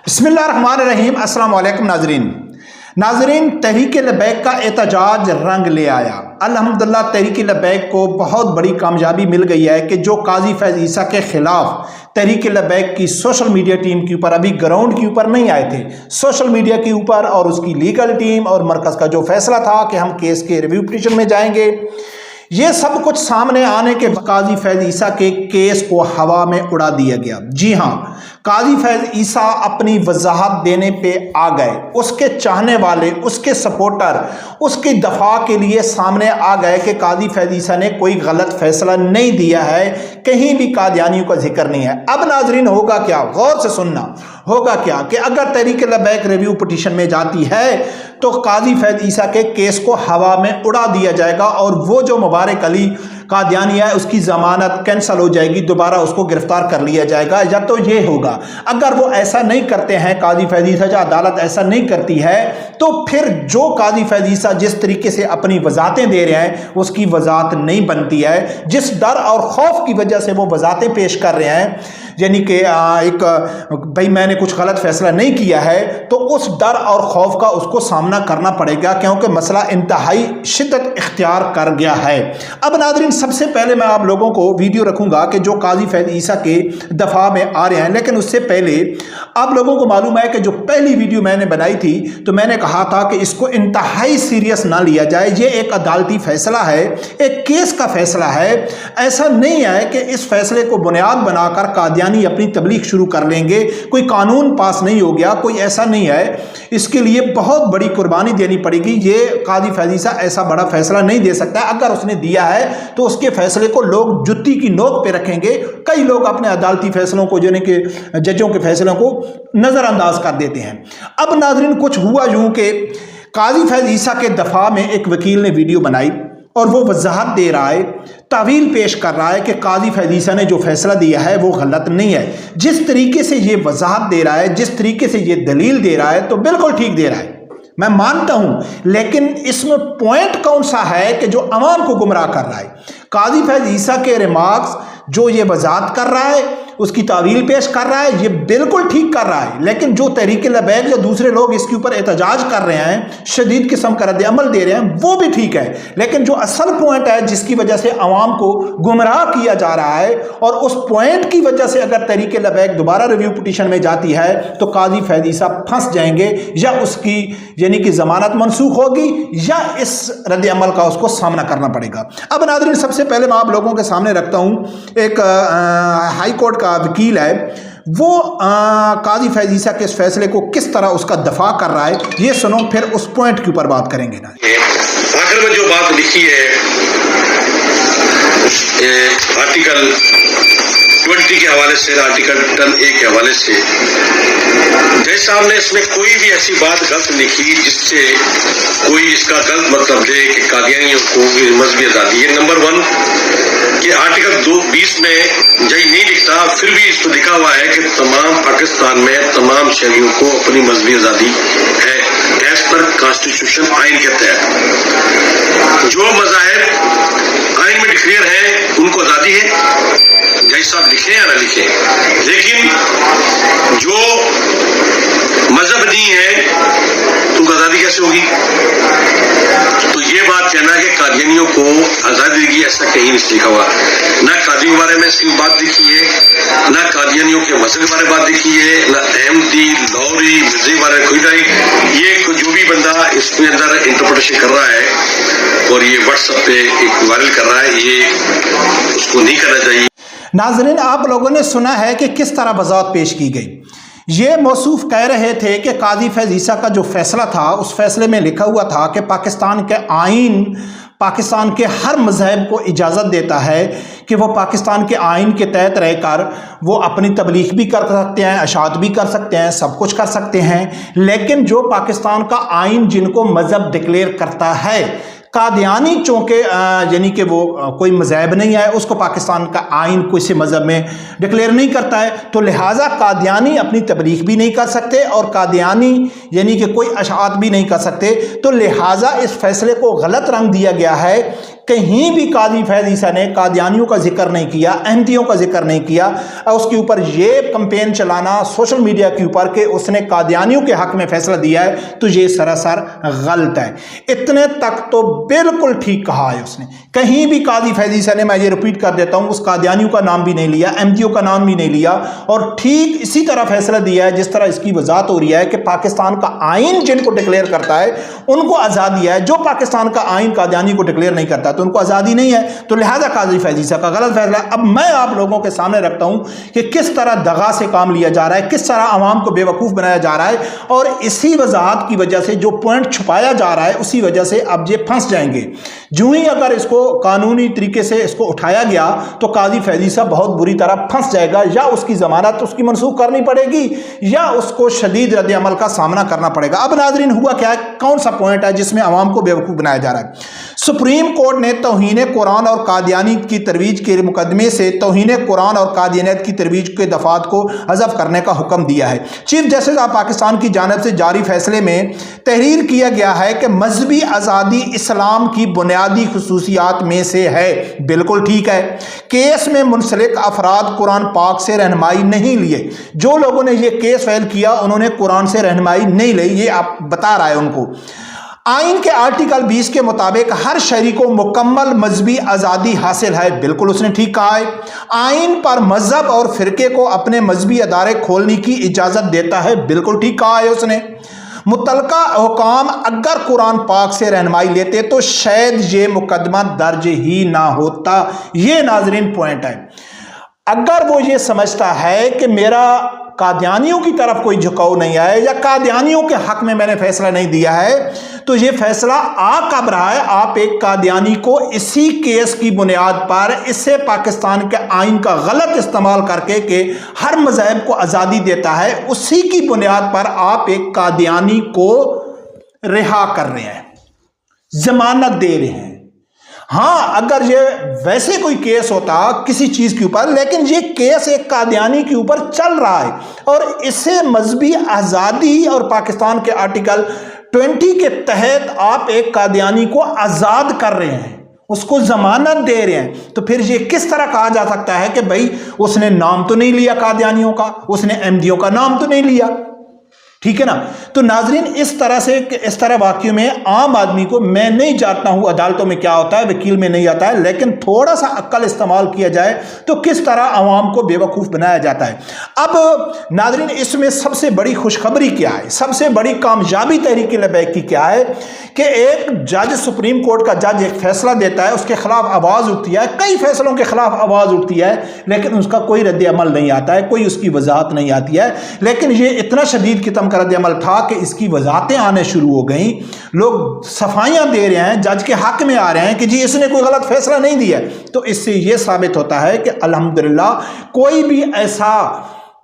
بسم اللہ الرحمن الرحیم۔ السلام علیکم ناظرین، تحریک لبیک کا احتجاج رنگ لے آیا۔ الحمدللہ تحریک لبیک کو بہت بڑی کامیابی مل گئی ہے کہ جو قاضی فیض عیسیٰ کے خلاف تحریک لبیک کی سوشل میڈیا ٹیم کے اوپر ابھی گراؤنڈ کے اوپر نہیں آئے تھے، سوشل میڈیا کے اوپر اور اس کی لیگل ٹیم اور مرکز کا جو فیصلہ تھا کہ ہم کیس کے ریویو پٹیشن میں جائیں گے، یہ سب کچھ سامنے آنے کے قاضی فیض عیسیٰ کے کیس کو ہوا میں اڑا دیا گیا۔ جی ہاں، قاضی فیض عیسیٰ اپنی وضاحت دینے پہ آ گئے۔ اس کے چاہنے والے، اس کے سپورٹر اس کی دفاع کے لیے سامنے آ گئے کہ قاضی فیض عیسیٰ نے کوئی غلط فیصلہ نہیں دیا ہے، کہیں بھی قادیانیوں کا ذکر نہیں ہے۔ اب ناظرین ہوگا کیا، غور سے سننا، ہوگا کیا کہ اگر تحریک لبیک ریویو پٹیشن میں جاتی ہے تو قاضی فیض عیسیٰ کے کیس کو ہوا میں اڑا دیا جائے گا اور وہ جو مبارک علی قادیانی ہے اس کی ضمانت کینسل ہو جائے گی، دوبارہ اس کو گرفتار کر لیا جائے گا، یا تو یہ ہوگا۔ اگر وہ ایسا نہیں کرتے ہیں، قاضی فیض عیسیٰ یا عدالت ایسا نہیں کرتی ہے، تو پھر جو قاضی فیض عیسیٰ جس طریقے سے اپنی وضاحتیں دے رہے ہیں اس کی وضاحت نہیں بنتی ہے۔ جس ڈر اور خوف کی وجہ سے وہ وضاحتیں پیش کر رہے ہیں، یعنی کہ ایک بھائی میں نے کچھ غلط فیصلہ نہیں کیا ہے، تو اس ڈر اور خوف کا اس کو سامنا کرنا پڑے گا، کیونکہ مسئلہ انتہائی شدت اختیار کر گیا ہے۔ اب ناظرین سب سے پہلے میں آپ لوگوں کو ویڈیو رکھوں گا کہ جو قاضی فیض عیسیٰ کے دفاع میں آ رہے ہیں، لیکن اس سے پہلے آپ لوگوں کو معلوم ہے کہ جو پہلی ویڈیو میں نے بنائی تھی تو میں نے کہا تھا کہ اس کو انتہائی سیریس نہ لیا جائے، یہ ایک عدالتی فیصلہ ہے، ایک کیس کا فیصلہ ہے۔ ایسا نہیں ہے کہ اس فیصلے کو بنیاد بنا کر قادیانی اپنی تبلیغ شروع کر لیں گے، کوئی قانون پاس نہیں ہو گیا، کوئی ایسا نہیں ہے۔ اس کے لیے بہت بڑی قربانی دینی پڑے گی۔ یہ قاضی فیض عیسیٰ ایسا بڑا فیصلہ نہیں دے سکتا، اگر اس نے دیا ہے تو اس کے فیصلے کو لوگ جتی کی نوک پہ رکھیں گے۔ کئی لوگ اپنے عدالتی فیصلوں کو، یعنی کہ ججوں کے فیصلوں کو نظر انداز کر دیتے ہیں۔ اب ناظرین کچھ ہوا یوں کہ قاضی فیض عیسیٰ کے دفاع میں ایک وکیل نے ویڈیو بنائی اور وہ وضاحت دے رہا ہے، تعویل پیش کر رہا ہے کہ قاضی فیض عیسیٰ نے جو فیصلہ دیا ہے وہ غلط نہیں ہے۔ جس طریقے سے یہ وضاحت دے رہا ہے، جس طریقے سے یہ دلیل دے رہا ہے تو بالکل ٹھیک دے رہا ہے، میں مانتا ہوں، لیکن اس میں پوائنٹ کون سا ہے کہ جو عوام کو گمراہ کر رہا ہے؟ قاضی فیض عیسیٰ کے ریمارکس جو یہ وضاحت کر رہا ہے، اس کی تعویل پیش کر رہا ہے، یہ بالکل ٹھیک کر رہا ہے، لیکن جو تحریک لبیک یا دوسرے لوگ اس کے اوپر احتجاج کر رہے ہیں، شدید قسم کا رد عمل دے رہے ہیں، وہ بھی ٹھیک ہے، لیکن جو اصل پوائنٹ ہے جس کی وجہ سے عوام کو گمراہ کیا جا رہا ہے، اور اس پوائنٹ کی وجہ سے اگر تحریک لبیک دوبارہ ریویو پٹیشن میں جاتی ہے تو قاضی فیض عیسیٰ پھنس جائیں گے، یا اس کی یعنی کہ ضمانت منسوخ ہوگی، یا اس رد عمل کا اس کو سامنا کرنا پڑے گا۔ اب ناظرین سب سے پہلے میں آپ لوگوں کے سامنے رکھتا ہوں، ایک ہائی کورٹ کا وکیل ہے، وہ قاضی فیض عیسیٰ کے اس فیصلے کو کس طرح اس کا دفاع کر رہا ہے، یہ سنو، پھر اس پوائنٹ کے اوپر بات کریں گے۔ آخر میں جو بات لکھی ہے آرٹیکل 20 کے حوالے سے، آرٹیکل 10A کے حوالے سے، جج صاحب نے اس میں کوئی بھی ایسی بات غلط لکھی جس سے کوئی اس کا غلط مطلب لے کہ قادیانیوں کو مذہبی آزادی ہے۔ نمبر 1 کہ آرٹیکل 20 میں جج نہیں لکھتا، پھر بھی اس میں لکھا ہوا ہے کہ تمام پاکستان میں تمام شہریوں کو اپنی مذہبی آزادی ہے ایز پر کانسٹیٹیوشن، آئین کے تحت۔ جو مذاہب آئین میں ڈکلیئر ہیں ان کو آزادی ہے، جج صاحب لکھیں یا نہ لکھیں، لیکن جو مذہب نہیں ہے تو آزادی کیسے ہوگی؟ تو یہ بات کہنا کہ قادیانیوں کو آزادی دے گی، ایسا کہیں نہیں لکھا ہوا۔ نہ قادیوں کے بارے میں اس کی بات لکھی ہے، نہ قادیانیوں کے مذہب کے بارے میں بات لکھی ہے، نہ احمدی، لاہوری، مرزا کے بارے میں کوئی نہیں۔ یہ جو بھی بندہ اس کے اندر انٹرپریٹیشن کر رہا ہے اور یہ واٹس ایپ پہ ایک وائرل کر رہا ہے، یہ اس کو نہیں کرنا چاہیے۔ ناظرین آپ لوگوں نے سنا ہے کہ کس طرح وضاحت پیش کی گئی۔ یہ موصوف کہہ رہے تھے کہ قاضی فیض عیسیٰ کا جو فیصلہ تھا، اس فیصلے میں لکھا ہوا تھا کہ پاکستان کے آئین پاکستان کے ہر مذہب کو اجازت دیتا ہے کہ وہ پاکستان کے آئین کے تحت رہ کر وہ اپنی تبلیغ بھی کر سکتے ہیں، اشاعت بھی کر سکتے ہیں، سب کچھ کر سکتے ہیں، لیکن جو پاکستان کا آئین جن کو مذہب ڈکلیئر کرتا ہے، قادیانی چونکہ یعنی کہ وہ کوئی مذہب نہیں ہے، اس کو پاکستان کا آئین کسی مذہب میں ڈکلیئر نہیں کرتا ہے، تو لہٰذا قادیانی اپنی تبلیغ بھی نہیں کر سکتے اور قادیانی یعنی کہ کوئی اشاعت بھی نہیں کر سکتے، تو لہٰذا اس فیصلے کو غلط رنگ دیا گیا ہے کہیں بھی قاضی فیض عیسیٰ نے قادیانیوں کا ذکر نہیں کیا، احمدیوں کا ذکر نہیں کیا، اور اس کے اوپر یہ کمپین چلانا سوشل میڈیا کے اوپر کہ اس نے قادیانیوں کے حق میں فیصلہ دیا ہے، تو یہ سراسر غلط ہے۔ اتنے تک تو بالکل ٹھیک کہا ہے اس نے، کہیں بھی قاضی فیض عیسیٰ نے، میں یہ ریپیٹ کر دیتا ہوں، اس قادیانیوں کا نام بھی نہیں لیا، احمدیوں کا نام بھی نہیں لیا، اور ٹھیک اسی طرح فیصلہ دیا ہے جس طرح اس کی وضاحت ہو رہی ہے کہ پاکستان کا آئین جن کو ڈکلیئر کرتا ہے ان کو آزادی ہے، جو پاکستان کا آئین قادیانی کو ڈکلیئر نہیں کرتا تو ان کو آزادی نہیں ہے، تو لہذا قاضی فیض عیسیٰ کا غلط فیصلہ ہے۔ اب میں آپ لوگوں کے سامنے رکھتا ہوں کہ کس طرح دغا سے کام لیا جا رہا ہے، کس طرح عوام کو بے وقوف بنایا جا رہا ہے، اور اسی وضاحت کی وجہ سے جو پوائنٹ چھپایا جا رہا ہے اسی وجہ سے اب یہ پھنس جائیں گے۔ جو ہی اگر اس کو قانونی طریقے سے اس کو اٹھایا گیا تو قاضی فیض عیسیٰ بہت بری طرح پھنس جائے گا، یا اس کی ضمانت اس کی منسوخ کرنی پڑے گی یا اس کو شدید رد عمل کا سامنا کرنا پڑے گا۔ اب ناظرین ہوا کیا ہے، کون سا پوائنٹ ہے جس میں عوام کو بے وقوف بنایا جا رہا ہے؟ سپریم کورٹ نے توہین قرآن اور قادیانی کی ترویج کے مقدمے سے توہین قرآن اور قادیانیت کی ترویج کے دفعات کو حذف کرنے کا حکم دیا ہے۔ چیف جسٹس آف پاکستان کی جانب سے جاری فیصلے میں تحریر کیا گیا ہے کہ مذہبی آزادی اسلام کی بنیادی خصوصیات میں سے ہے۔ بالکل ٹھیک ہے، کیس میں منسلک افراد قرآن پاک سے رہنمائی نہیں لیے، جو لوگوں نے یہ کیس فائل کیا انہوں نے قرآن سے رہنمائی نہیں لی، یہ آپ بتا رہا ہے ان کو۔ آئین کے آرٹیکل 20 کے مطابق ہر شہری کو مکمل مذہبی آزادی حاصل ہے۔ بالکل اس نے ٹھیک کہا ہے۔ آئین پر مذہب اور فرقے کو اپنے مذہبی ادارے کھولنے کی اجازت دیتا ہے۔ بالکل ٹھیک کہا ہے اس نے۔ متعلقہ حکام اگر قرآن پاک سے رہنمائی لیتے تو شاید یہ مقدمہ درج ہی نہ ہوتا۔ یہ ناظرین پوائنٹ ہے، اگر وہ یہ سمجھتا ہے کہ میرا قادیانیوں کی طرف کوئی جھکاؤ نہیں آئے یا قادیانیوں کے حق میں نے فیصلہ نہیں دیا ہے، تو یہ فیصلہ آ کب رہا ہے؟ آپ ایک قادیانی کو اسی کیس کی بنیاد پر اسے پاکستان کے آئین کا غلط استعمال کر کے کہ ہر مذہب کو آزادی دیتا ہے، اسی کی بنیاد پر آپ ایک قادیانی کو رہا کر رہے ہیں، ضمانت دے رہے ہیں۔ ہاں اگر یہ ویسے کوئی کیس ہوتا کسی چیز کے اوپر، لیکن یہ کیس ایک قادیانی کے اوپر چل رہا ہے اور اسے مذہبی آزادی اور پاکستان کے آرٹیکل 20 کے تحت آپ ایک قادیانی کو آزاد کر رہے ہیں، اس کو ضمانت دے رہے ہیں، تو پھر یہ کس طرح کہا جا سکتا ہے کہ بھائی اس نے نام تو نہیں لیا قادیانیوں کا، اس نے احمدیوں کا نام تو نہیں لیا؟ ٹھیک ہے نا؟ تو ناظرین اس طرح سے اس طرح واقعوں میں عام آدمی کو، میں نہیں جانتا ہوں عدالتوں میں کیا ہوتا ہے، وکیل میں نہیں آتا ہے، لیکن تھوڑا سا عقل استعمال کیا جائے تو کس طرح عوام کو بے وقوف بنایا جاتا ہے۔ اب ناظرین اس میں سب سے بڑی خوشخبری کیا ہے، سب سے بڑی کامیابی تحریک لبیک کی کیا ہے کہ ایک جج، سپریم کورٹ کا جج ایک فیصلہ دیتا ہے، اس کے خلاف آواز اٹھتی ہے، کئی فیصلوں کے خلاف آواز اٹھتی ہے، لیکن اس کا کوئی رد عمل نہیں آتا ہے، کوئی اس کی وضاحت نہیں آتی ہے، لیکن یہ اتنا شدید قسم کا رد عمل تھا کہ اس کی وضاحتیں آنے شروع ہو گئیں، لوگ صفائیاں دے رہے ہیں، جج کے حق میں آ رہے ہیں کہ جی اس نے کوئی غلط فیصلہ نہیں دیا، تو اس سے یہ ثابت ہوتا ہے کہ الحمدللہ کوئی بھی ایسا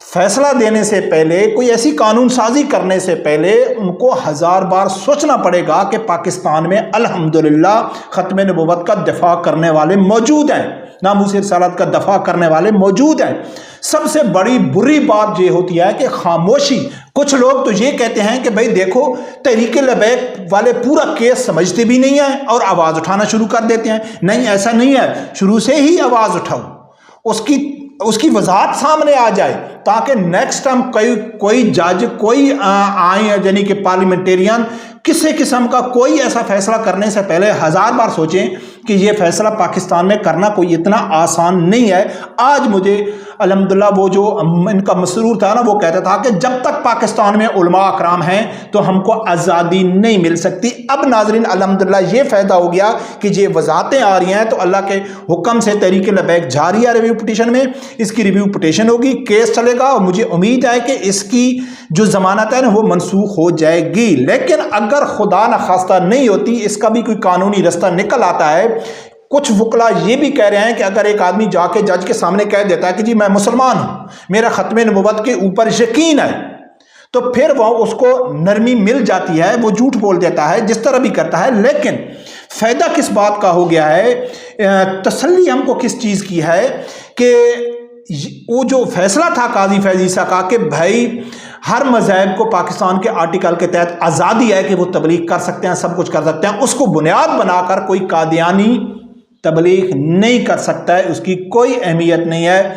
فیصلہ دینے سے پہلے، کوئی ایسی قانون سازی کرنے سے پہلے ان کو 1000 بار سوچنا پڑے گا کہ پاکستان میں الحمدللہ ختم نبوت کا دفاع کرنے والے موجود ہیں، ناموس رسالت کا دفاع کرنے والے موجود ہیں۔ سب سے بڑی بری بات یہ ہوتی ہے کہ خاموشی۔ کچھ لوگ تو یہ کہتے ہیں کہ بھائی دیکھو تحریک لبیک والے پورا کیس سمجھتے بھی نہیں ہیں اور آواز اٹھانا شروع کر دیتے ہیں۔ نہیں، ایسا نہیں ہے، شروع سے ہی آواز اٹھاؤ، اس کی وضاحت سامنے آ جائے تاکہ نیکسٹ ٹائم کوئی جج، کوئی یعنی کہ پارلیمنٹیرین کسی قسم کا کوئی ایسا فیصلہ کرنے سے پہلے 1000 بار سوچیں کہ یہ فیصلہ پاکستان میں کرنا کوئی اتنا آسان نہیں ہے۔ آج مجھے الحمدللہ وہ جو ان کا مسرور تھا نا، وہ کہتا تھا کہ جب تک پاکستان میں علماء اکرام ہیں تو ہم کو آزادی نہیں مل سکتی۔ اب ناظرین الحمدللہ یہ فائدہ ہو گیا کہ یہ وضاحتیں آ رہی ہیں، تو اللہ کے حکم سے تحریک لبیک جاری ہے ریویو پٹیشن میں، اس کی ریویو پٹیشن ہوگی، کیس چلے گا، اور مجھے امید ہے کہ اس کی جو ضمانت ہے نا وہ منسوخ ہو جائے گی۔ لیکن اگر خدا نخواستہ نہیں ہوتی، اس کا بھی کوئی قانونی رستہ نکل آتا ہے۔ کچھ وکلا یہ بھی کہہ رہے ہیں کہ اگر ایک آدمی جا کے جج کے سامنے کہہ دیتا ہے کہ جی میں مسلمان ہوں، میرا ختم نبوت کے اوپر یقین ہے، تو پھر وہ اس کو نرمی مل جاتی ہے، وہ جھوٹ بول دیتا ہے جس طرح بھی کرتا ہے۔ لیکن فائدہ کس بات کا ہو گیا ہے، تسلی ہم کو کس چیز کی ہے کہ وہ جو فیصلہ تھا قاضی فیض عیسیٰ کا کہ بھائی ہر مذہب کو پاکستان کے آرٹیکل کے تحت آزادی ہے کہ وہ تبلیغ کر سکتے ہیں، سب کچھ کر سکتے ہیں، اس کو بنیاد بنا کر کوئی قادیانی تبلیغ نہیں کر سکتا ہے، اس کی کوئی اہمیت نہیں ہے۔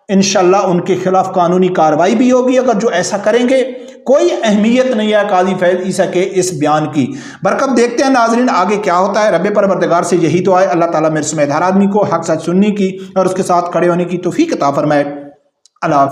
انشاءاللہ ان کے خلاف قانونی کارروائی بھی ہوگی اگر جو ایسا کریں گے۔ کوئی اہمیت نہیں ہے قاضی فیض عیسیٰ کے اس بیان کی۔ برکب دیکھتے ہیں ناظرین آگے کیا ہوتا ہے۔ رب پروردگار سے یہی دعا ہے اللہ تعالیٰ میرے سمیت ہر آدمی کو حق سچ سننے کی اور اس کے ساتھ کھڑے ہونے کی توفیق عطا فرمائے۔ اللہ حافظ۔